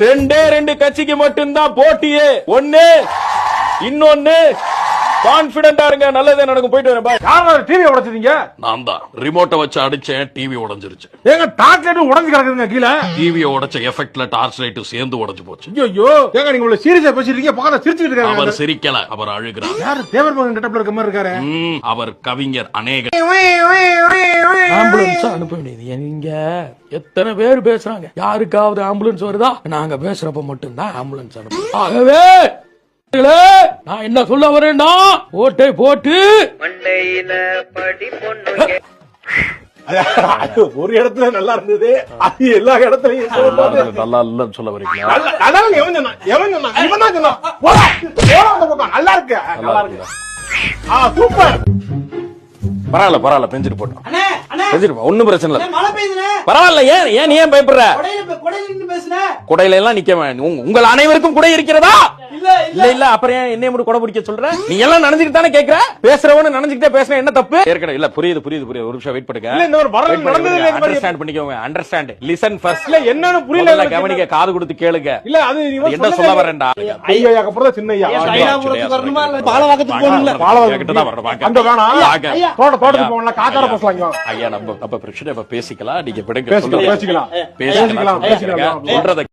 ரெண்டு கட்சிக்கு மட்டும்தான் போட்டியே. ஒண்ணு இன்னொன்னு கான்பிடண்டா இருங்க, நல்லதே நடக்கும். போயிட்டு வரேன். யாராவது டிவி உடைச்சீங்க? நான் தான் ரிமோட்டை வச்சு அடிச்சேன், டிவி உடைஞ்சிருச்சு. ஏங்க டார்ச் லைட் உடைஞ்சு கிடக்குதுங்க கீழே. டிவியை உடைச்ச எஃபெக்ட்ல டார்ச் லைட் சேர்ந்து உடைஞ்சு போச்சு. ஐயோ ஏங்க நீங்க இவ்வளவு சீரியஸா பேசிட்டீங்க, பக்கத்துல சிரிச்சிட்டு இருக்காங்க. அவர் சிரிக்கல, அவர் அழுகிறார். யாரு தேவர் மகன் கெட்டப்ல இருக்க மாதிரி இருக்காரு. அவர் கவிஞர். அநேக ஆம்புலன்ஸ் அனுப்ப வேண்டியது. நீங்க எத்தனை பேர் பேசுறாங்க, யாருக்காவது ஆம்புலன்ஸ் வருதா? நாங்க பேசுறப்ப மட்டும்தான் ஆம்புலன்ஸ் அனுப்பும். ஆகவே நான் என்ன சொல்ல வரேன்னா, ஓட்டை போட்டு மண்டையில படி பொண்ணு ஒரு இடத்துல நல்லா இருந்தது, அது எல்லா இடத்துலயும் நல்லா இல்லன்னு சொல்ல வரீங்களா? நல்லா இருக்கு, நல்லா இருக்கு. சூப்பர். பரவாயில்ல பெஞ்சிட்டு போட்டோம். பெஞ்சிட்டு போ, ஒண்ணும் பிரச்சனை இல்ல. மழை பெய்யுதுனே. பரவாயில்ல, ஏன் ஏன் பயப்படுற? கொடையில நின்னு பேசுனே. குடையில எல்லாம் நிக்க வேண்டாம். உங்கள் அனைவருக்கும் குடை இருக்கிறதா? இல்ல அப்புறம் ஏன் என்னைய மட்டும் குடை பிடிக்க சொல்ற? நீ எல்லாம் நனைஞ்சிட்டு தானே கேக்குற? பேசுறவனு நனைஞ்சிட்டே பேசுனா என்ன தப்பு? ஏற்கனவே இல்ல, புரியுது. ஒரு நிமிஷம் வெயிட் பண்ணுங்க. அண்டர்ஸ்டாண்ட் பண்ணிக்கோங்க. Understand, listen first. இல்ல என்னன்னு புரியல, கவனிக்க, காது கொடுத்து கேளுங்க. இல்ல அது என்ன சொல்ல வரேன்டா? ஐயா அப்புறம் சின்ன ஐயா கைலாபுரத்துக்கு வரணுமா இல்ல பாலவாக்கத்துக்கு போகணும்ல? பாலவாக்கத்துக்கு தான் வரணும். அங்க வேணாம், தோட்டத்துக்கு போகலாம், காக்கார பேசலாம். ஐயா நம்ம பிரச்சனை பேசிக்கலாம். நீங்க பேசிக்கலாம். சொல்றத